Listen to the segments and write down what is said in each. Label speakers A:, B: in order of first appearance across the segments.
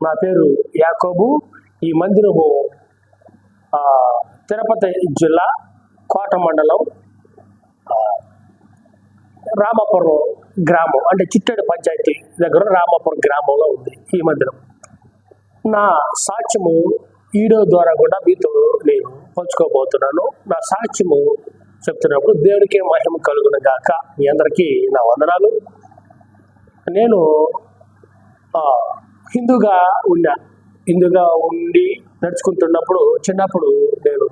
A: నా పేరు యాకోబు. ఈ మందిరము తిరుపతి జిల్లా కోట మండలం రామాపురం గ్రామం, అంటే చిట్టేడు పంచాయతీ దగ్గర రామాపురం గ్రామంలో ఉంది ఈ మందిరం. నా సాక్ష్యము వీడియో ద్వారా కూడా మీతో నేను పంచుకోబోతున్నాను. నా సాక్ష్యము చెప్తున్నప్పుడు దేవుడికే మహిమ కలుగును గాక. మీ అందరికీ నా వందనాలు. నేను హిందూగా ఉండి నడుచుకుంటున్నప్పుడు చిన్నప్పుడు నేను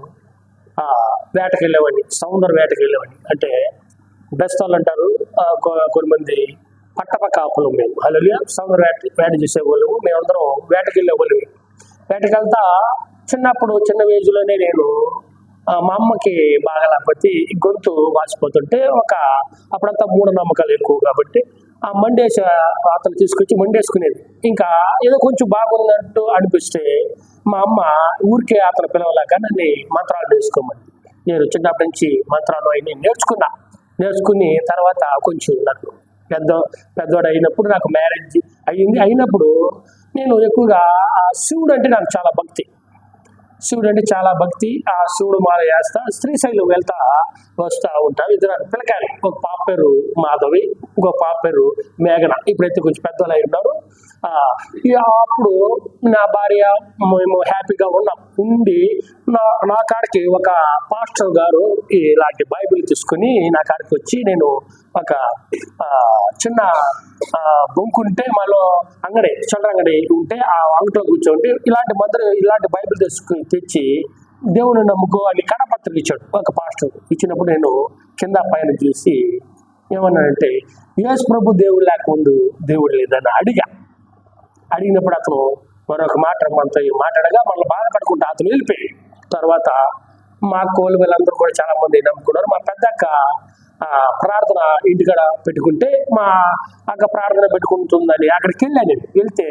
A: వేటకి వెళ్ళేవాడిని, సముద్ర వేటకి వెళ్ళేవాడిని. అంటే బెస్తాలు అంటారు కొంతమంది, పట్టప కాపులు మేము. హల్లెలూయా. సముద్ర వేట చేసేవాళ్ళము. మేమందరం వేటకి వెళ్ళేవాళ్ళమి. వేటకి వెళ్తా చిన్నప్పుడు చిన్న ఏజ్లోనే నేను మా అమ్మకి బాగా లేకపోతే గొంతు వాసిపోతుంటే అప్పుడంతా మూఢనమ్మకాలు ఎక్కువ కాబట్టి ఆ మండేసి అతను తీసుకొచ్చి మండేసుకునేది. ఇంకా ఏదో కొంచెం బాగున్నట్టు అనిపిస్తే మా అమ్మ ఊరికే అతను పిలవలేక నన్ను మంత్రాలు వేసుకోమని, నేను చిన్నప్పటి నుంచి మంత్రాలు అయినా నేర్చుకుని తర్వాత కొంచెం నాకు పెద్దవాడు అయినప్పుడు నాకు మ్యారేజ్ అయినప్పుడు నేను ఎక్కువగా శివుడు అంటే నాకు చాలా భక్తి. ఆ శివుడు మాల వేస్తా, శ్రీశైలం వస్తా ఉంటా. ఇద్దరు పిల్లకాయలు, ఒక పాప పేరు మాధవి, ఇంకో పాప పేరు మేఘన. ఇప్పుడైతే కొంచెం పెద్దలు అయి ఉన్నారు. అప్పుడు నా భార్య మేము హ్యాపీగా ఉండి నా కాడికి ఒక పాస్టర్ గారు ఇలాంటి బైబిల్ తీసుకుని నా కాడికి వచ్చి, నేను ఒక చిన్న బొంకుంటే మాలో చిల్లర అంగడి ఉంటే ఆ అంగట్లో కూర్చోండి ఇలాంటి బైబిల్ తెచ్చి దేవుని నమ్ముకో అని కడపత్రిక ఇచ్చాడు ఒక పాస్టర్. ఇచ్చినప్పుడు నేను కింద పైన చూసి ఏమన్నానంటే, యేసు ప్రభు దేవుడు లేకముందు దేవుడు లేదని అడిగినప్పుడు అతను మరొక మనతో మాట్లాడగా మనల్ని బాధపడుకుంటా అతను వెళ్ళిపోయి, తర్వాత మా కోళ్ళు వీళ్ళందరూ కూడా చాలా మంది నమ్ముకున్నారు. మా పెద్దక్క ప్రార్థన ఇంటికాడ పెట్టుకుంటే మా అక్క ప్రార్థన పెట్టుకుంటుందని అక్కడికి వెళ్ళాను. వెళ్తే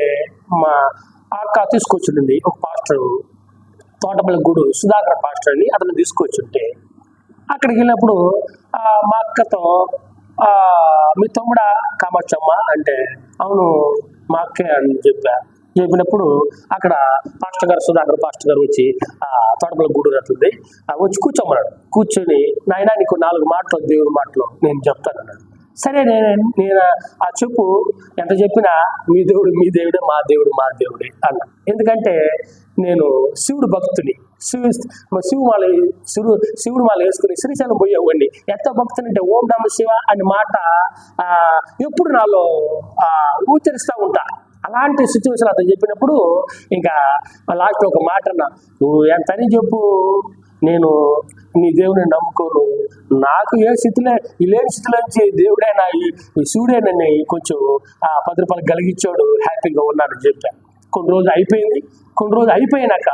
A: మా అక్క తీసుకొచ్చింది ఒక పాస్టర్, తోటపల్లి గూడు సుధాకర్ పాస్టర్ అని అతను తీసుకొచ్చుంటే, అక్కడికి వెళ్ళినప్పుడు మా అక్కతో మీ తమ్ముడా కామాక్షమ్మ అంటే, అవును మా అక్కే అని చెప్పినప్పుడు అక్కడ పాస్టర్ గారు సుధాకర్ పాస్టర్ గారు వచ్చి తోటపల్లి గూడు అవుతుంది వచ్చి కూర్చోమన్నాడు. కూర్చొని, నాయనా నీకు 4 మాటలు దేవుడి మాటలు నేను చెప్తానన్నాడు. సరే నేను ఆ చెప్పు, ఎంత చెప్పినా మీ దేవుడే మా దేవుడే అన్న. ఎందుకంటే నేను శివుడు భక్తుని, శివుడు మాల వేసుకుని శ్రీశైలం పోయేవాడిని. ఎంత భక్తుని అంటే ఓం నమ శివ అనే మాట ఎప్పుడు నాలో ఉచ్చరిస్తూ ఉంటా. అలాంటి సిచ్యువేషన్ అతను చెప్పినప్పుడు ఇంకా లాస్ట్ ఒక మాట అన్నా, నువ్వు ఎంతని చెప్పు, నేను నీ దేవుని నమ్ముకోను, నాకు లేని స్థితిలో నుంచి దేవుడే ఈ శివుడే నన్ను కొంచెం 10 రూపాయలు కలిగించాడు, హ్యాపీగా ఉన్నాడని చెప్పాను. కొన్ని రోజులు అయిపోయినాక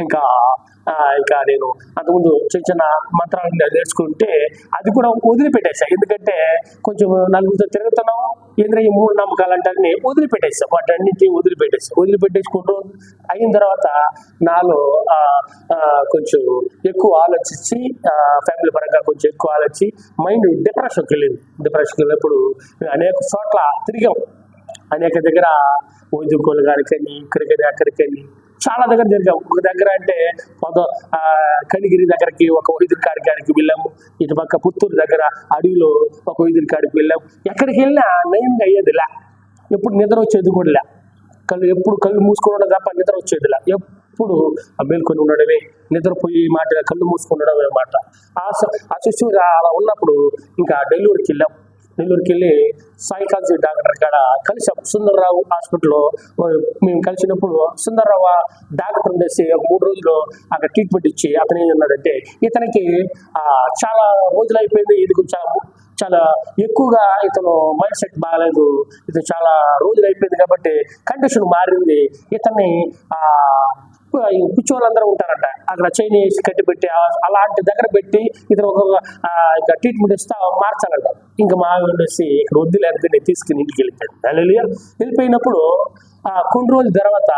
A: ఇంకా నేను అంతకుముందు చిన్న మంత్రాలు నేర్చుకుంటే అది కూడా వదిలిపెట్టేసా. ఎందుకంటే కొంచెం నలుగురితో తిరుగుతున్నాం, ఏంద్ర ఈ మూఢ నమ్మకాలు అంటే వదిలిపెట్టేసా. వాటన్నింటినీ వదిలిపెట్టేసి కొన్ని రోజులు అయిన తర్వాత నాలో కొంచెం ఎక్కువ ఆలోచించి, ఫ్యామిలీ పరంగా కొంచెం ఎక్కువ ఆలోచించి మైండ్ డిప్రెషన్కి వెళ్ళినప్పుడు అనేక చోట్ల తిరిగాం. అనేక దగ్గర వైద్యుకోలు గారికని ఇక్కడికని అక్కడికని చాలా దగ్గర తిరిగాం. ఒక దగ్గర అంటే కనిగిరి దగ్గరికి ఒక వైద్యుడి కాడికి వెళ్ళాము. ఇటు పక్క పుత్తూరు దగ్గర అడవిలో ఒక వైద్యుడి కాడికి వెళ్ళాము. ఎక్కడికి వెళ్ళినా నయంగా అయ్యేదిలా, ఎప్పుడు నిద్ర వచ్చేది కూడా ఎప్పుడు కళ్ళు మూసుకొని ఉండడం తప్ప నిద్ర వచ్చేదిలా. ఎప్పుడు మేల్కొని ఉండడమే, నిద్రపోయి మాట కళ్ళు మూసుకొని ఉండడమే మాట. ఆ శిశువుగా అలా ఉన్నప్పుడు ఇంకా నెల్లూరుకి వెళ్ళి సైకాలజీ డాక్టర్ కాడ కలిసాం. సుందర్రావు హాస్పిటల్లో మేము కలిసినప్పుడు సుందర్రావు డాక్టర్ ఉండేసి ఒక 3 రోజులు అక్కడ ట్రీట్మెంట్ ఇచ్చి అతను ఏం ఉన్నాడంటే, ఇతనికి చాలా రోజులు అయిపోయింది, ఇది చాలా ఎక్కువగా ఇతను మైండ్ సెట్ బాగాలేదు, ఇది చాలా రోజులు అయిపోయింది కాబట్టి కండిషన్ మారింది, ఇతన్ని పిచ్చోళ్ళందరూ ఉంటారంట అక్కడ చైన్ వేసి కట్టి పెట్టి అలాంటి దగ్గర పెట్టి ఇతను ఇంకా ట్రీట్మెంట్ ఇస్తా మార్చాలంట. ఇంకా మా ఉండేసి ఇక్కడ వద్దులేకపోయి నేను తీసుకుని ఇంటికి వెళ్ళిపోయాడు. హల్లెలూయా. వెళ్ళిపోయినప్పుడు కొన్ని రోజుల తర్వాత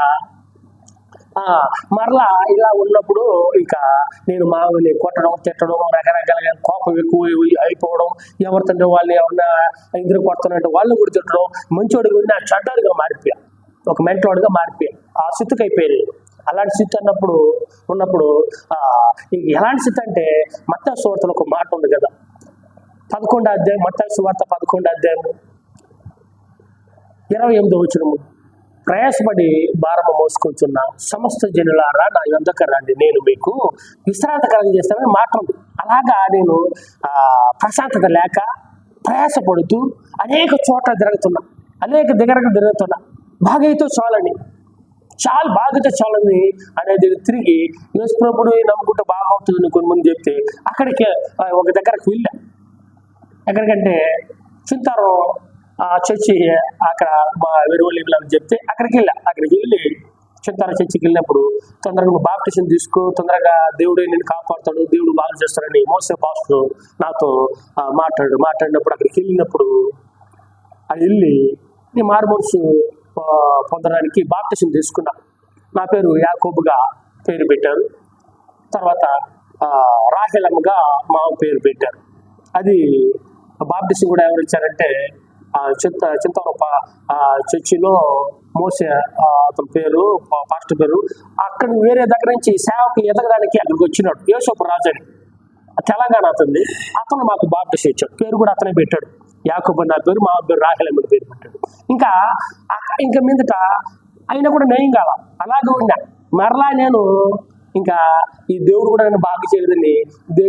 A: మరలా ఇలా ఉన్నప్పుడు ఇంకా నేను మామూలు కొట్టడం తిట్టడం రకరకాలుగా కోపం ఎక్కువ అయిపోవడం, ఎవరితో వాళ్ళని ఎవరన్నా ఇద్దరు కొడుతున్నట్టు వాళ్ళు కూడా తిట్టడం, మంచోడికి నా చెడ్డగా మారిపోయా. ఒక మెంటలోడ్గా మారిపోయాను. ఆ స్థితికి అయిపోయాను. అలాంటి స్థితి ఉన్నప్పుడు ఎలాంటి స్థితి అంటే మత్తయి సువార్తలో ఒక మాట ఉంది కదా, 11వ అధ్యాయం, మత్తయి సువార్త 11వ అధ్యాయం 28వ వచనము, ప్రయాసపడి భారము మోసుకొంచున్న సమస్త జనులారా నా యొద్దకు రండి, నేను మీకు విశ్రాంతి కలుగజేస్తానని మాట ఉంది. అలాగా నేను ప్రశాంతత లేక ప్రయాసపడుతూ అనేక చోట్ల తిరుగుతున్నా, అనేక దగ్గరకు తిరుగుతున్నా. బాగైతే చాలని, బాగైతే చాలని అనేది తిరిగి యేసు ప్రభువుని నమ్ముకుంటే బాగా అవుతుందని కొన్ని మంది చెప్తే అక్కడికి ఒక దగ్గరకు వెళ్ళా. ఎక్కడికంటే చింతారం చర్చి, అక్కడ మా వెరువల్లి అని చెప్తే అక్కడికి వెళ్ళి చింతారం చర్చికి వెళ్ళినప్పుడు తొందరగా బాప్టిజం తీసుకో, తొందరగా దేవుడే నేను కాపాడుతాడు, దేవుడు బాగా చేస్తాడని మోసే పాస్టర్ నాతో మాట్లాడినప్పుడు అక్కడికి వెళ్ళినప్పుడు అది వెళ్ళి నేను మారుమనసు పొందడానికి బాప్టిజం తీసుకున్నా. నా పేరు యాకోబుగా పేరు పెట్టారు. తర్వాత రాహేలమ్మగా మా పేరు పెట్టారు. అది బాప్టిజం కూడా ఎవరు ఇచ్చారంటే చింతవరం చర్చిలో మోసే అతని పేరు, పాస్టర్ పేరు. అక్కడ వేరే దగ్గర నుంచి సేవకు ఎదగడానికి అక్కడికి వచ్చినాడు యేసోపు రాజు అని, తెలంగాణ అతనిది. అతను మాకు బాప్టిజం ఇచ్చాడు. పేరు కూడా అతనే పెట్టాడు. యాకోబు నా పేరు, మా పేరు రాహేలమ్మ పేరు పెట్టాడు. ఇంకా మీదట అయినా కూడా నయం కాల, అలాగే ఉన్నా. మరలా నేను ఇంకా ఈ దేవుడు కూడా నేను బాగా చేయలేదని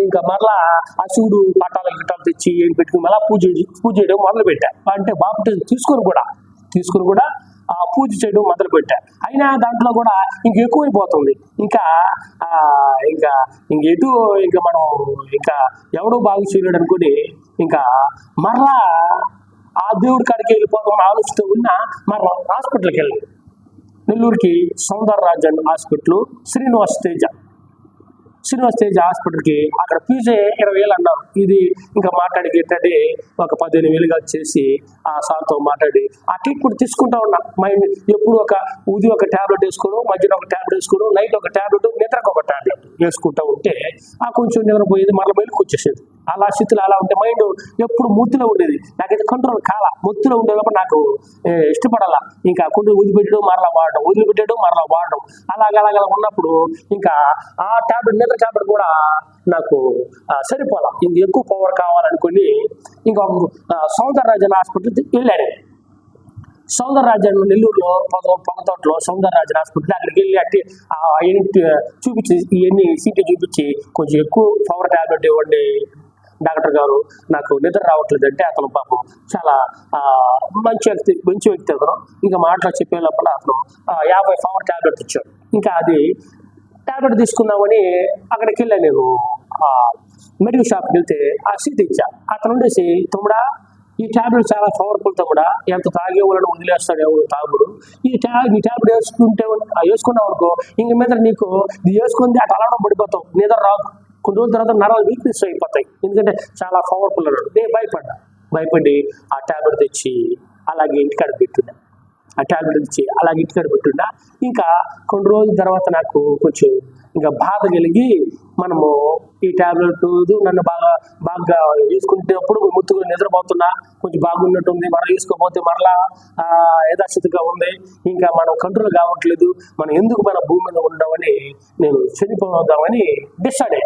A: ఇంకా మరలా ఆ శివుడు పట్టాలు గిట్టాలు తెచ్చి ఏం పెట్టుకుని మళ్ళీ పూజ చేయడం మొదలు పెట్టా. అంటే బాప్టిజం తీసుకుని కూడా ఆ పూజ చేయడం మొదలు పెట్టా. అయినా దాంట్లో కూడా ఎక్కువైపోతుంది. ఇంకా మనం ఇంకా ఎవడో బాగు చేయలేడు అనుకుని ఇంకా మరలా ఆ దేవుడి కాడికి వెళ్ళిపోతాం ఆలోచిస్తూ ఉన్నా. మరలా హాస్పిటల్కి వెళ్ళాను. నెల్లూరుకి సౌందరరాజన్ హాస్పిటల్, శ్రీనివాస్ తేజ హాస్పిటల్కి. అక్కడ ఫీజే 20,000 అన్నారు. ఇది ఇంకా మాట్లాడి ఒక 15,000గా చేసి ఆ సార్తో మాట్లాడి ఆ ట్రీట్మెంట్ తీసుకుంటా ఉన్నా. మైండ్ ఎప్పుడు ఉదయం ఒక ట్యాబ్లెట్ వేసుకోవడం, మధ్యలో ఒక ట్యాబ్లెట్ వేసుకోవడం, నైట్ ఒక ట్యాబ్లెట్, నిద్రకు ఒక ట్యాబ్లెట్ వేసుకుంటూ ఉంటే కొంచెం నిద్రపోయేది, మరలా బయటకు వచ్చేసేది. అలా స్థితిలో అలా ఉంటే మైండ్ ఎప్పుడు మూర్తిలో ఉండేది. నాకైతే కంట్రోల్ కాల. మూర్తిలో ఉండేటప్పుడు నాకు ఇష్టపడాల. ఇంకా కొన్ని వదిలిపెట్టడం మరలా వాడడం అలాగ ఉన్నప్పుడు ఇంకా ఆ ట్యాబ్లెట్, నిద్ర ట్యాబ్లెట్ కూడా నాకు సరిపోలా. ఎక్కువ పవర్ కావాలనుకుని ఇంకా సౌందరరాజన్ హాస్పిటల్ వెళ్ళాను. సౌందరరాజన్ నెల్లూరులో పొగతోటలో సౌందరరాజన్ హాస్పిటల్. అక్కడికి వెళ్ళి చూపించి ఇవన్నీ సీట్లు చూపించి కొంచెం ఎక్కువ పవర్ ట్యాబ్లెట్ ఇవ్వండి డాక్టర్ గారు, నాకు నిద్ర రావట్లేదు అంటే అతను పాపం చాలా మంచి వ్యక్తి అతను. ఇంకా మాటలు చెప్పే లోపల అతను 50 పవర్ ట్యాబ్లెట్ ఇచ్చాడు. ఇంకా అది ట్యాబ్లెట్ తీసుకుందామని అక్కడికి వెళ్ళాను. నేను మెడికల్ షాప్కి వెళ్తే ఆ సీట్ ఇచ్చా. అతను ఉండేసి, తమ్ముడా ఈ ట్యాబ్లెట్ చాలా పవర్ఫుల్ తమ్ముడా, ఎంత తాగే వాళ్ళని వదిలేస్తాడు ఎవరు తాగుడు. ఈ ట్యాబ్లెట్ వేసుకున్నావు అనుకో, ఇంక మీద నీకు ఇది వేసుకుంది అటు అలవడం పడిపోతావు, నిద్ర రాదు. కొన్ని రోజుల తర్వాత నరాలు వీక్నెస్ అయిపోతాయి, ఎందుకంటే చాలా పవర్ఫుల్ అన్నాడు. నేను భయపడి ఆ ట్యాబ్లెట్ తెచ్చి అలాగే ఇంటికాడ పెట్టున్నా. ఇంకా కొన్ని రోజుల తర్వాత నాకు కొంచెం ఇంకా బాధ కలిగి, మనము ఈ ట్యాబ్లెట్ నన్ను బాగా వేసుకునేటప్పుడు ముత్తుగా నిద్రపోతున్నా, కొంచెం బాగున్నట్టుంది, మరలా వేసుకోకపోతే మరలా యథాస్థితిగా ఉంది, ఇంకా మనం కంట్రోల్ కావట్లేదు, మనం ఎందుకు మన భూమి మీద ఉండమని నేను చనిపోదామని డిసైడ్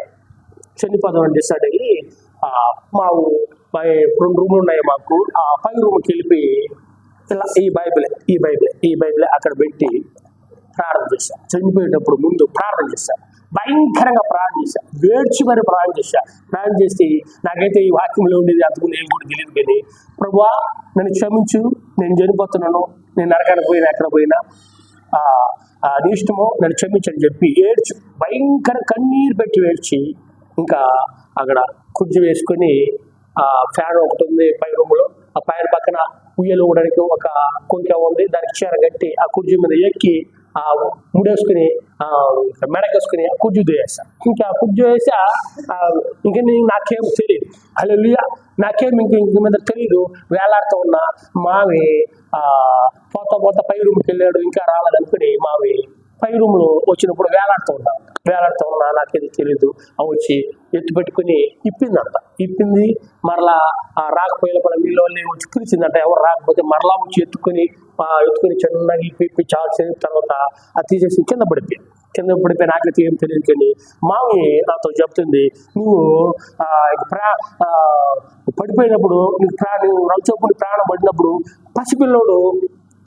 A: అయ్యి మా 2 రూములు ఉన్నాయి మాకు. ఆ 5 రూమ్కి వెళ్ళిపోయి ఇలా ఈ బైబిల్ అక్కడ పెట్టి ప్రార్థన చేశా. చనిపోయేటప్పుడు ముందు ప్రార్థన చేశా, భయంకరంగా ప్రార్థన చేశా, వేడ్చి మరి ప్రార్థన చేసి నాకైతే ఈ వాక్యంలో ఉండేది అందుకు నేను కూడా తెలియదు కానీ, ప్రభువా నన్ను క్షమించు, నేను చనిపోతున్నాను, నేను నరకానికి పోయినా ఎక్కడ పోయినా నీ ఇష్టమో, నన్ను క్షమించని చెప్పి భయంకర కన్నీరు పెట్టి ఏడ్చి ఇంకా అక్కడ కుర్చీ వేసుకొని ఫ్యాన్ ఒకటి ఉంది పై రూమ్లో, ఆ పైన పక్కన ఉయ్యలు ఊడడానికి ఒక కొంచెం ఉంది, దానికి చీర కట్టి ఆ కుర్చీ మీద ఎక్కి ముడేసుకుని మెడకేసుకుని ఆ కుర్చీ వేసా. ఇంకా ఆ కుర్చీ వేసా. ఇంక నాకేం తెలియదు, హల్లెలూయా, నాకేం ఇంక మీద తెలియదు. వేలాడుతూ ఉన్న మావి పోతా పై రూమ్కి వెళ్ళాడు, ఇంకా రాలేదనుకుని మావి పై రూమ్లో వచ్చినప్పుడు వేలాడుతూ ఉన్నాం. వేలాడుతూ ఉన్నా, నాకేది తెలియదు. అవి వచ్చి ఎత్తు పెట్టుకుని ఇప్పిందంట. ఇప్పింది మరలా రాకపోయిన కూడా వీళ్ళు వచ్చి పిలిచిందంట. ఎవరు రాకపోతే మరలా వచ్చి ఎత్తుకొని చిన్నగా ఇప్పి చాలా సేపు తర్వాత అది తీసేసి కింద పడిపోయి నాకైతే ఏం తెలియదు. కానీ మామి నాతో చెప్తుంది, నువ్వు పడిపోయినప్పుడు నువ్వు రవిచప్పుడు ప్రాణం పడినప్పుడు పసిపిల్లోడు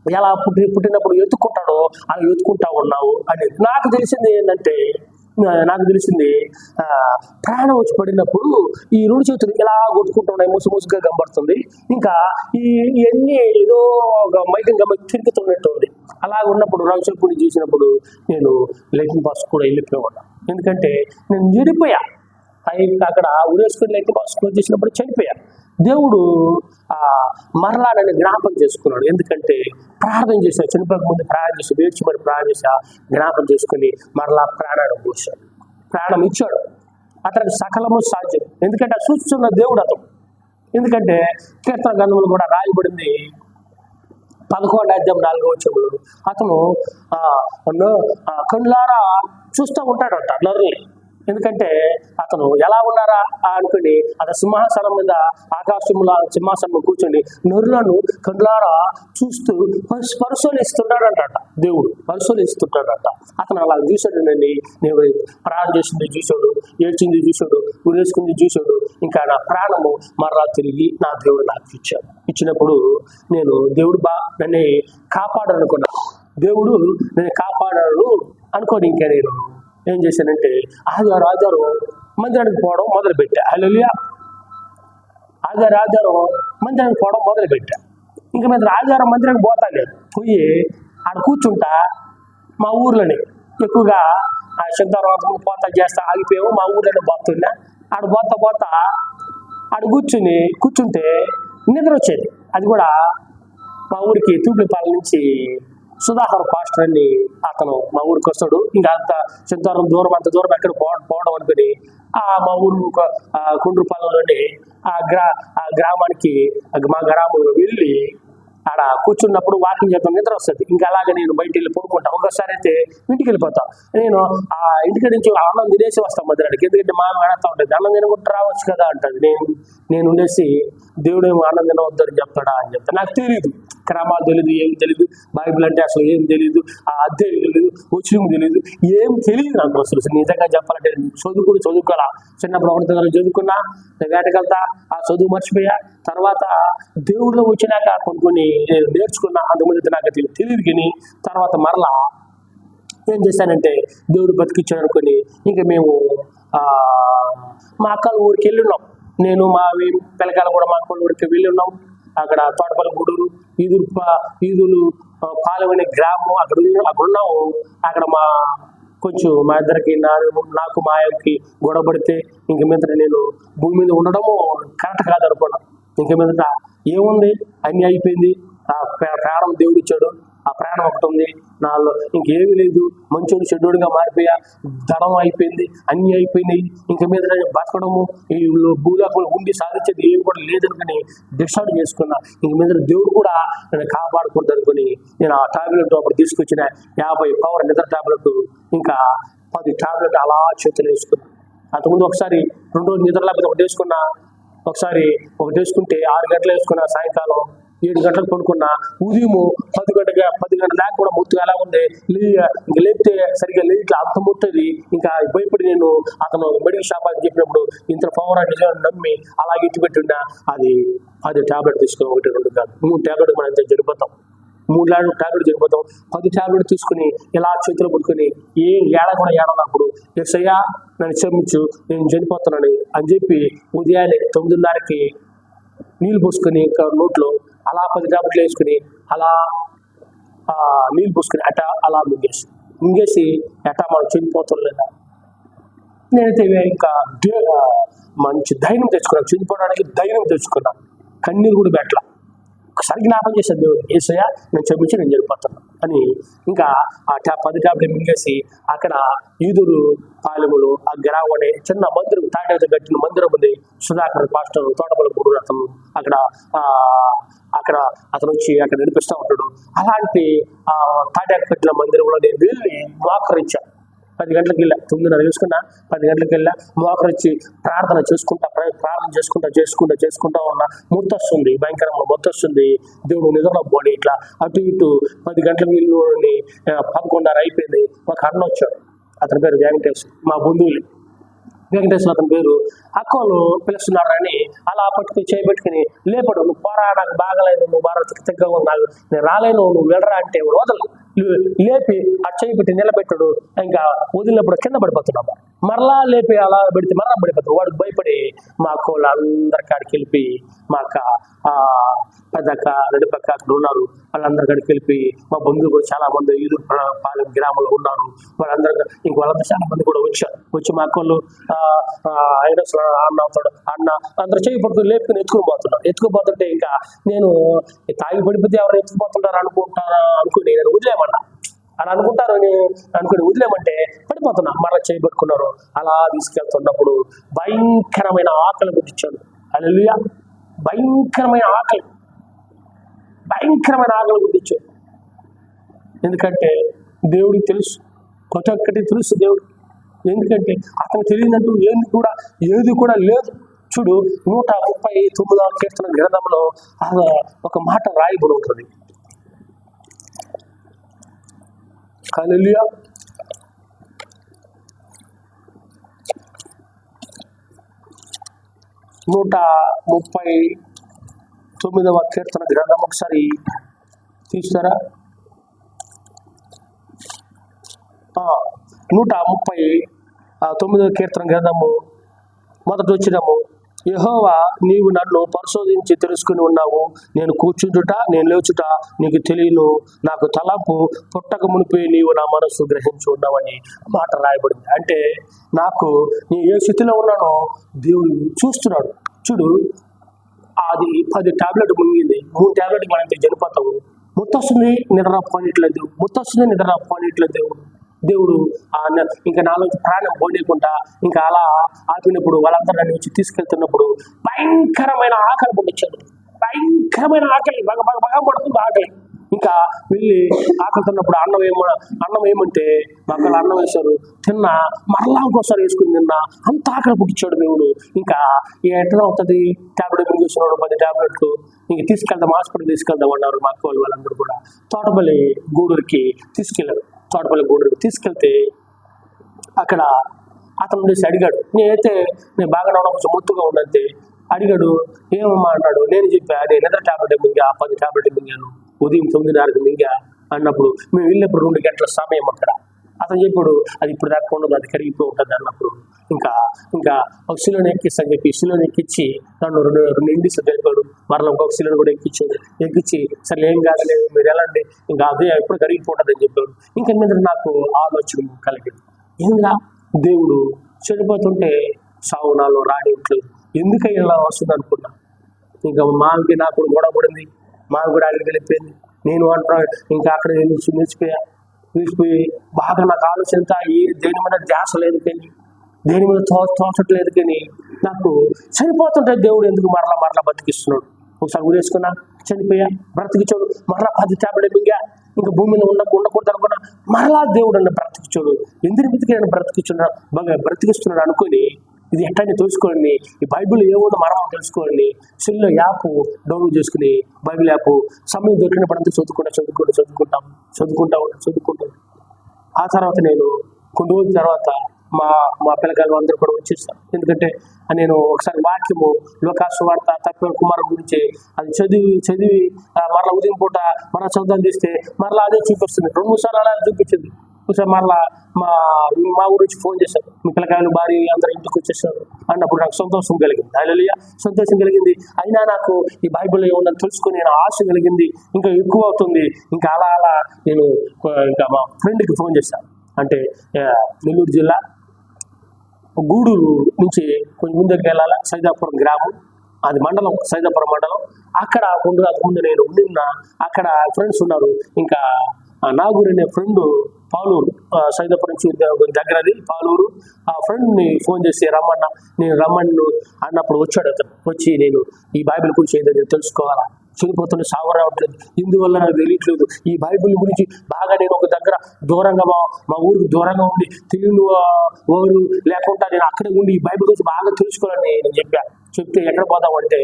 A: ఎలా పుట్టినప్పుడు ఎత్తుకుంటాడో అలా ఎత్తుకుంటా ఉన్నావు అని. నాకు తెలిసింది ఏంటంటే, ప్రాణం వచ్చి పడినప్పుడు ఈ రెండు చేతులు ఇలా కొట్టుకుంటున్నాయి, ముసుముసుగా కనబడుతుంది. ఇంకా ఇవన్నీ ఏదో ఒక మైకం తిరుగుతున్నట్టు ఉంది. అలా ఉన్నప్పుడు రవిచప్పుని చూసినప్పుడు నేను లెట్రిన్ బాక్స్ కూడా వెళ్ళిపోయాను. ఎందుకంటే నేను చెడిపోయా. అక్కడ ఉరేసుకుని లెట్రిన్ బాక్స్ క్లోజ్ చేసినప్పుడు చనిపోయా. దేవుడు మరలా నన్ను జ్ఞాపం చేసుకున్నాడు. ఎందుకంటే ప్రార్థన చేశాను, చనిపోక ముందు ప్రార్థన చేసి వేర్చి మరి ప్రార్థన చేశా, జ్ఞాపం చేసుకుని మరలా ప్రాణాన్ని పోశాడు, ప్రాణం ఇచ్చాడు. అతనికి సకలము సాధ్యం. ఎందుకంటే సూచిస్తున్న దేవుడు అతను. ఎందుకంటే కీర్తన గ్రంథంలో కూడా రాయబడింది 11:4 అతను కళ్ళారా చూస్తూ ఉంటాడంట నరుల్ని. ఎందుకంటే అతను ఎలా ఉన్నారా అనుకుని అతను సింహాసనం మీద ఆకాశంలో సింహాసనం కూర్చొని నరులను కళ్ళారా చూస్తూ పరిశోధిస్తున్నాడంట. దేవుడు పరిశోధిస్తుంటాడంట. అతను అలా చూశాడునండి. నేను ప్రార్థన చేసింది చూశాడు, ఏడ్చింది చూశాడు, ఉరేసుకుంది చూశాడు. ఇంకా నా ప్రాణము మరలా తిరిగి నా దేవుడు నాకు ఇచ్చాడు. ఇచ్చినప్పుడు నేను దేవుడు నన్ను కాపాడనుకున్నా. దేవుడు నేను కాపాడాడు అనుకోని ఇంకా నేను ఏం చేశానంటే ఆదివారం మందిరానికి పోవడం మొదలుపెట్టా. హల్లెలూయా. ఆదివారం మందిరానికి పోవడం మొదలుపెట్టా. ఇంకా మీద ఆదివారం మందిరానికి పోతా. నేను పోయి ఆడ కూర్చుంటా. మా ఊర్లోనే ఎక్కువగా శుద్ధారోహం పోతా చేస్తా ఆగిపోయావు. మా ఊర్లోనే పోతున్నా. ఆడ పోతా ఆడ కూర్చుంటే నిద్ర వచ్చేది. అది కూడా మా ఊరికి తూపులపాలెం నుంచి సుధాకర్ పాస్టర్ అని అతను మా ఊరికి వస్తాడు. ఇంకా అంత అంత దూరం ఎక్కడ పోవడం అనుకుని మా ఊరు కుండ్రుపాలెంలోని గ్రామానికి మా గ్రామంలో వెళ్ళి ఆడ కూర్చున్నప్పుడు వాకింగ్ చేద్దాం, నిద్ర వస్తుంది. ఇంకా అలాగే నేను బయట వెళ్ళి పడుకుంటా. ఒకసారి అయితే ఇంటికి వెళ్ళిపోతా. నేను ఇంటికి నుంచి అన్నం తినేసి వస్తాను మధ్యాహ్నానికి. ఎందుకంటే మా వెళతా ఉంటుంది, అన్నం తినకుండా రావచ్చు కదా అంటుంది. నేను ఉండేసి దేవుడు ఏమో అన్నం తినవద్దని చెప్తాడా అని చెప్తాను. నాకు తెలియదు, క్రమాలు తెలియదు, ఏం తెలియదు, బైబిల్ అంటే అసలు ఏం తెలియదు, అధ్యాయం తెలియదు, వచ్చిన తెలియదు, ఏం తెలియదు నాకు అసలు. నిజంగా చెప్పాలంటే చదువుకోవాలా. చిన్నప్పుడు 1వ తరగతి చదువుకున్నా, వేటకెళ్తా, ఆ చదువు మర్చిపోయా. తర్వాత దేవుడిలో వచ్చినాక కొన్ని నేను నేర్చుకున్నా. అంతకుముందు నాకు తెలియదు. కానీ తర్వాత మరలా ఏం చేశానంటే దేవుడు బతికిచ్చాడు అనుకుని ఇంకా మేము మా అక్కల ఊరికి వెళ్ళి ఉన్నాం. నేను మా పిల్లకాయలు కూడా మా అక్కల ఊరికి వెళ్ళి ఉన్నాం. అక్కడ తోటపల్లి గూడూరు ఈదులు పాలెం అనే గ్రామం అక్కడ ఉన్నాము. అక్కడ కొంచెం మా ఇద్దరికి నాకు మా ఆయనకి గొడవ పడితే ఇంక మీదట నేను భూమి మీద ఉండడము కరెక్ట్ కాదు అనుకున్నాను. ఇంక మీదట ఏముంది, అన్నీ అయిపోయింది. ప్రాణం దేవుడు ఇచ్చాడు, ఆ ప్రాణం ఒకటి ఉంది నాలో, ఇంకేమీ లేదు. మంచోడు చెడ్డోడుగా మారిపోయా, ధనం అయిపోయింది, అన్నీ అయిపోయినాయి. ఇంక మీద బతకడము ఈ భూలోకంలో ఉండి సాధించేది ఏమి కూడా లేదనుకుని డిసైడ్ చేసుకున్నా. ఇంక మీద దేవుడు కూడా నేను కాపాడకూడదు అనుకుని నేను ఆ టాబ్లెట్ అప్పుడు తీసుకొచ్చిన 50 పవర్ నిద్ర టాబ్లెట్ ఇంకా 10 టాబ్లెట్ అలా చేతులు వేసుకున్నా. అంతకుముందు ఒకసారి 2 రోజులు నిద్ర లేకపోతే ఒకటి వేసుకున్నా. ఒకసారి ఒకటి వేసుకుంటే 6 గంటలు వేసుకున్నా, సాయంకాలం 7 గంటలకు పడుకున్నా. ఉదయము 10 గంటల దాకా కూడా మొత్తం ఎలా ఉంది, ఇంకా లేపితే సరిగ్గా లేట్లా అంత మొత్తది. ఇంకా భయపడి నేను అతను మెడికల్ షాప్ అని చెప్పినప్పుడు ఇంత పవర్ అని నిజం నమ్మి అలాగే ఇటు పెట్టున్నా. అది టాబ్లెట్ తీసుకుని 1, 2 కాదు, 3 టాబ్లెట్ మనం అంతా జరిపోతాం. 3 టాబ్లెట్ జరిపోతాం. 10 టాబ్లెట్ తీసుకుని ఇలా చేతిలో పడుకొని కూడా ఏడనప్పుడు ఎస్ఐయా నన్ను క్షమించు, నేను చనిపోతున్నాను అని చెప్పి ఉదయాన్నే 9:30కి నీళ్ళు పోసుకొని ఇంకా నోట్లో అలా 10 టాబ్లెట్లు వేసుకుని అలా నీళ్ళు పోసుకుని అలా మింగేసి మనం చనిపోతున్నా. నేనైతే ఇంకా మంచి ధైర్యం తెచ్చుకున్నాను, చనిపోవడానికి ధైర్యం తెచ్చుకున్నాను. కన్నీరు కూడా పెట్టలా. ఒకసారి జ్ఞాపం చేశాను దేవుడు, ఏసయ్యా నేను చనిపించి నేను చనిపోతాను అని. ఇంకా ఆ 10 టాబ్లెట్ మింగేసి అక్కడ ఈదురు పాలెములు ఆ గ్రామం అనే చిన్న మందిరం, తాటేతో కట్టిన మందిరం ఉంది. సుధాకర్ పాస్టర్ తోటపల్లి గూడూరు అతను అక్కడ అతను వచ్చి అక్కడ నడిపిస్తూ ఉంటాడు. అలాంటి తాటాకు కట్టిన మందిరంలో నేను వెళ్ళి మోకరించాను. 10 గంటలకు వెళ్ళా, 9:30 చూసుకున్నా, 10 గంటలకు వెళ్ళా. మోకరొచ్చి ప్రార్థన చేసుకుంటా ఉన్నా. ముత్తొస్తుంది, భయంకరంగా ముత్తొస్తుంది. దేవుడు నిద్రలో పోనీ ఇట్లా అటు ఇటు 10 గంటలకు వెళ్ళి 11:30 అయిపోయింది. ఒక అన్న వచ్చాడు, అతని పేరు వెంకటేష్, మా బంధువులు. వెంకటేశ్వర అతని పేరు. అక్కలు పిలుస్తున్నారని అలా చేయబెట్టుకుని లేపడు, నువ్వు పోరా, నాకు బాగలేదు, నువ్వు బాగా తిక్కగా ఉన్నావు, నేను రాలేను, నువ్వు వెళ్ళరా అంటే వదలు. లేపి ఆ చేయి పెట్టి నిలబెట్టాడు. ఇంకా వదిలినప్పుడు కింద పడిపోతున్నావు. మరలా లేపి అలా పెడితే మరలా పడిపోతాడు. వాడికి భయపడి మా అక్క వాళ్ళు అందరి కాడికి వెళ్ళి, మా అక్క పెద్దక్క నడిపక్క అక్కడ ఉన్నారు, వాళ్ళందరి కాడికి వెళ్ళి, మా బంధువులు కూడా చాలా మంది ఈదురు పాలెం గ్రామంలో ఉన్నారు, వాళ్ళందరూ చాలా మంది కూడా వచ్చి మా అక్క వాళ్ళు అన్న అవుతాడు, అన్న అందరూ చేయి పడుతుంది లేపుకుని ఎత్తుకుపోతుంటే ఇంకా నేను తాగి పడిపోతే ఎవరు ఎత్తుకుపోతుంటారు అనుకుని నేను వదిలేమన్నా, అలా అనుకుంటారు అనుకుని వదిలేమంటే పడిపోతున్నా. మరలా చేయబట్టుకున్నారు. అలా తీసుకెళ్తున్నప్పుడు భయంకరమైన ఆకలి గుర్తించాడు. హల్లెలూయా. భయంకరమైన ఆకలి గుర్తించాడు. ఎందుకంటే దేవుడికి తెలుసు, ప్రతి ఒక్కటి తెలుసు దేవుడు. ఎందుకంటే అతను తెలియదంటూ ఏది కూడా లేదు. చూడు, 139వ కీర్తన గ్రంథంలో ఒక మాట రాయబడి ఉంటుంది. హల్లెలూయా. నూట 39వ కీర్తన గ్రంథం ఒకసారి తీస్తారా? 139వ కీర్తన గ్రంథము మొదటి వచ్చినము. యెహోవా, నీవు నన్ను పరిశోధించి తెలుసుకుని ఉన్నావు. నేను కూర్చుంటుట, నేను లేచుట నీకు తెలియను. నాకు తలంపు పుట్టక మునిపే నీవు నా మనస్సు గ్రహించి ఉన్నావని మాట రాయబడింది. అంటే నాకు నీ ఏ స్థితిలో ఉన్నానో దేవుడు చూస్తున్నాడు. చూడు, అది 10 టాబ్లెట్ మునిగింది, 3 టాబ్లెట్కి మనం చనిపోతాము. ముత్తొస్తుంది, నిద్ర పోనీట్లేదు దేవుడు. ఇంకా నాలో ప్రాణం పోనీయకుండా ఇంకా అలా ఆపినప్పుడు వాళ్ళందరూ నన్ను వచ్చి తీసుకెళ్తున్నప్పుడు భయంకరమైన ఆకలి పుట్టించాడు. భయంకరమైన ఆకలి, బాగా పడుతుంది ఆకలి. ఇంకా వెళ్ళి ఆకలితున్నప్పుడు అన్నం ఏమంటే మాకు అన్నం వేశారు, తిన్నా, మరలా ఇంకోసారి వేసుకుని తిన్నా. అంత ఆకలి పుట్టించాడు దేవుడు. ఇంకా ఎట్లా అవుతుంది, టాబ్లెట్ మింగేస్తున్నాడు 10 టాబ్లెట్లు. ఇంక హాస్పిటల్ తీసుకెళ్దాం అన్నారు మా అక్క వాళ్ళందరూ కూడా. తోటపల్లి గూడూరుకి తీసుకెళ్లారు. తీసుకెళ్తే అక్కడ అతను ఉండేసి అడిగాడు. నేను బాగా కొంచెం మొత్తుగా ఉన్నంతే అడిగాడు. ఏమమ్మా అన్నాడు. నేను చెప్పా, నేను నిద్ర టాబ్లెట్ మింగా, 10 టాబ్లెట్ మింగాను, ఉదయం 9:30కి మింగా అన్నప్పుడు. మేము వెళ్ళినప్పుడు 2 గంటల సమయం అక్కడ. అతను చెప్పాడు, అది ఇప్పుడు దాకా ఉండదు, అది కరిగిపోయి ఉంటుంది అన్నప్పుడు. ఇంకా ఒక శిలను ఎక్కిస్తాను చెప్పి శిలను ఎక్కించి నన్ను 2 ఇండిస్ తెలిపాడు. మరలా ఇంకొక శిలను కూడా ఎక్కించి సరే ఏం కాదులేదు, మీరు ఎలాంటి ఇంకా అదే ఎప్పుడు కరిగిపోతుంది అని చెప్పాడు. ఇంకా మీద నాకు ఆలోచన కలిగింది. ఏంలా దేవుడు చనిపోతుంటే సావు నాలో రానివ్వట్లేదు, ఎందుకని ఇలా వస్తుంది అనుకున్నా. ఇంకా మాకి నాకు గొడవ పడింది, మాకు కూడా అడిగి వెళ్ళిపోయింది. నేను అంటున్నాను ఇంకా అక్కడ నిలిచిపోయి బాగా నాకు ఆలోచన దేని మీద ధ్యాస లేదు కానీ, దేని మీద తోచట్లేదు కానీ, నాకు చనిపోతుంటే దేవుడు ఎందుకు మరలా బతికిస్తున్నాడు. ఒకసారి ఊరేసుకున్నా, చనిపోయా, బ్రతికించాడు. మరలా 10 టాబ్లెట్ మింగా, ఇంకా భూమి మీద ఉండకూడదు అనుకున్నా. మరలా దేవుడు నన్ను బ్రతికించాడు. ఎందుకు నన్ను బ్రతికిస్తున్నాడు అనుకుని ఇది ఎట్టని తెలుసుకోండి. ఈ బైబిల్ ఏముందో మనం తెలుసుకోండి. సెల్లో యాప్ డౌన్లోడ్ చేసుకుని బైబిల్ యాప్ సమయం దొరికినప్పుడంతా చదువుకుంటాం. ఆ తర్వాత నేను కొన్ని రోజుల తర్వాత మా పిల్లగాళ్ళు అందరూ కూడా వచ్చేస్తాను. ఎందుకంటే నేను ఒకసారి వాక్యము లోకాసు వార్త తప్పిన కుమారు గురించి అది చదివి మరలా ఉదయం పూట మరలా చదువుదాం చేస్తే మరలా అదే చూపిస్తుంది. 2-3 సార్లు అలా చూపించింది. ఒకసారి మరలా మా ఊరు నుంచి ఫోన్ చేశారు, మీ పిల్లకాయలు భార్య అందరూ ఇంటికి వచ్చేసారు అన్నప్పుడు నాకు సంతోషం కలిగింది. హల్లెలూయా, సంతోషం కలిగింది. అయినా నాకు ఈ బైబిల్ ఏముందని తెలుసుకుని నేను ఆశ కలిగింది, ఇంకా ఎక్కువ అవుతుంది. ఇంకా అలా నేను ఇంకా మా ఫ్రెండ్కి ఫోన్ చేశాను. అంటే నెల్లూరు జిల్లా గూడూరు నుంచి కొంచెం ముందుకు వెళ్ళాలా, సైదాపురం గ్రామం, అది మండలం, సైదాపురం మండలం. అక్కడ ముందు నేను నిన్న అక్కడ ఫ్రెండ్స్ ఉన్నారు. ఇంకా నాగూరు అనే ఫ్రెండ్ పాలూరు, సైదాపురం నుంచి దగ్గరది పాలూరు. ఆ ఫ్రెండ్ని ఫోన్ చేసి రమ్మన్నా. నేను రమ్మను అన్నప్పుడు వచ్చాడు. అతను వచ్చి నేను ఈ బైబిల్ గురించి ఏదో నేను తెలుసుకోవాలా, చనిపోతున్న సాగు రావట్లేదు. ఇందువల్ల నాకు తెలియట్లేదు. ఈ బైబిల్ గురించి బాగా నేను ఒక దగ్గర దూరంగా మా ఊరికి దూరంగా ఉండి తెలియని వారు లేకుండా నేను అక్కడే ఉండి ఈ బైబిల్ గురించి బాగా తెలుసుకోవాలని నేను చెప్తే ఎక్కడ పోదామంటే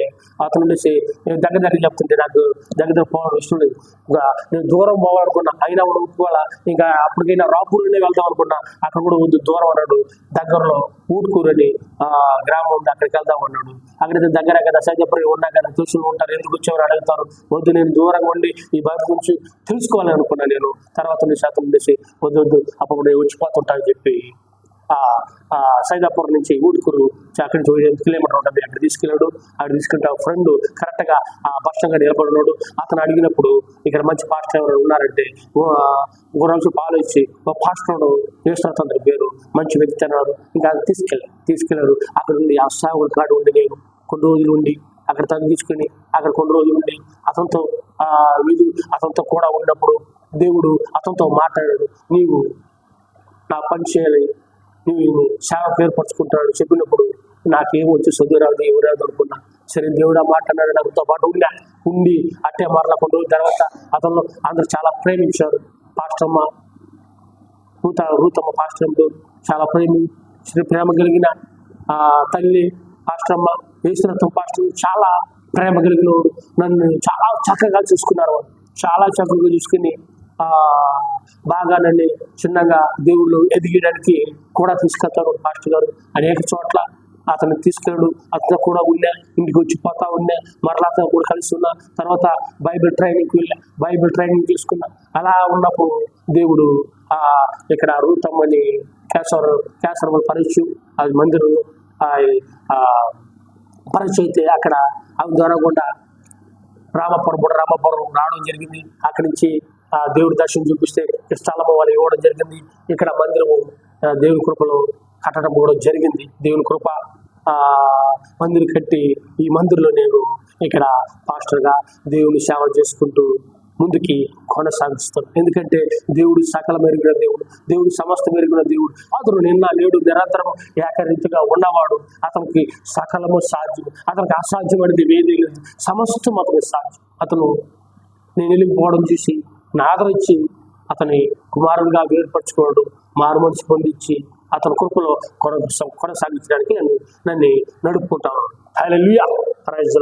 A: అతను ఉండేసి నేను దగ్గర చెప్తుంటే నాకు దగ్గర పోవడం ఇష్టం లేదు. ఇంకా నేను దూరం పోవాలనుకున్నా, అయినా కూడా ఒప్పుకోవాలా. ఇంకా అప్పటికైనా రాపూర్లోనే వెళ్దాం అనుకున్నా, అక్కడ కూడా వద్దు, దూరం అన్నాడు. దగ్గరలో ఊట్కూరు అని గ్రామం ఉంది, అక్కడికి వెళ్దాం అన్నాడు. అక్కడైతే దగ్గర కదా, సైజపురం ఉన్నా కదా, చూసి ఉంటారు, ఎందుకు వచ్చేవారు అడుగుతారు. వద్దు, నేను దూరంగా ఉండి ఈ బైబిల్ గురించి తెలుసుకోవాలని అనుకున్నా. నేను తర్వాత అతను ఉండేసి వద్దు అప్పుడు నేను వచ్చిపోతుంటా అని చెప్పి సైదాపురం నుంచి ఊటుకూరు అక్కడి నుంచి 8 కిలోమీటర్ ఉంటుంది, అక్కడ తీసుకెళ్ళాడు. అక్కడ తీసుకుంటే ఆ ఫ్రెండ్ కరెక్ట్గా ఆ బస్ స్టాండ్ నిలబడినాడు. అతను అడిగినప్పుడు ఇక్కడ మంచి పాస్టర్ ఎవరు ఉన్నారంటే గురంశ పాలు ఇచ్చి ఒక పాస్టర్ యేసునాథ్ పేరు, మంచి వ్యక్తి అన్నాడు. ఇంకా తీసుకెళ్ళాడు. అక్కడ ఉండి ఆ సాగు కాడు ఉండి నేను కొన్ని రోజులు ఉండి అక్కడ తగ్గించుకొని అక్కడ కొన్ని రోజులు ఉండి అతనితో కూడా ఉన్నప్పుడు దేవుడు అతనితో మాట్లాడాడు. నీవు నా పని చేయాలి, నువ్వు సేవకు ఏర్పరచుకుంటాడు చెప్పినప్పుడు నాకేమో వచ్చి చదువురాదు ఎవరాదు అనుకున్నా. సరే, దేవుడు ఆ మాట అన్నాడు. నాతో పాటు ఉండి అట్టే మరలా కొన్ని రోజుల తర్వాత అతను అందరూ చాలా ప్రేమించారు. పాస్టమ్మ రూతమ్మ పాస్టర్తో చాలా ప్రేమ కలిగిన తల్లి పాస్టమ్మ, యేసురత్నం పాస్టర్ చాలా ప్రేమ కలిగిన వాడు. నన్ను చాలా చక్కగా చూసుకున్నారు. చాలా చక్కగా చూసుకుని బాగా నన్ను చిన్నగా దేవుళ్ళు ఎదిగడానికి కూడా తీసుకెళ్తారు పాస్టర్ గారు. అనేక చోట్ల అతను తీసుకెళ్ళాడు. అతను కూడా ఉన్నా, ఇంటికి వచ్చిపోతా ఉన్నా, మరలా అతను కూడా కలిసి ఉన్నా. తర్వాత బైబిల్ ట్రైనింగ్కి వెళ్ళా, బైబిల్ ట్రైనింగ్ తీసుకున్నా. అలా ఉన్నప్పుడు దేవుడు ఇక్కడ రూతమ్మని కేసరమ్మ పరిచయం, అది మందిరం పరిచయం అయితే అక్కడ అవి దొరకకుండా రామపురం రావడం జరిగింది. అక్కడి నుంచి దేవుడి దర్శనం చూపిస్తే స్థలము వాళ్ళు ఇవ్వడం జరిగింది. ఇక్కడ మందిరము దేవుని కృపలో కట్టడం కూడా జరిగింది. దేవుని కృప మందిరం కట్టి ఈ మందిరంలో నేను ఇక్కడ పాస్టర్గా దేవుని సేవ చేసుకుంటూ ముందుకి కొనసాగిస్తాను. ఎందుకంటే దేవుడు సకల మెరుగున దేవుడు సమస్త మెరుగున దేవుడు. అతను నిన్న నేడు నిరంతరం ఏకరీతిగా ఉన్నవాడు. అతనికి సకలము సాధ్యం, అతనికి అసాధ్యమైనది ఏదీ లేదు. సమస్తం అతనికి సాధ్యం. అతను నేను వెళ్ళిపోవడం చూసి నా ఆదరించి అతని కుమారుడిగా వేర్పరచుకోవడం, మారు మనసు పొందించి అతని కృపలో కొనసాగించడానికి నన్ను నడుపుకుంటాను. హల్లెలూయా, ప్రైజ్ ది లార్డ్.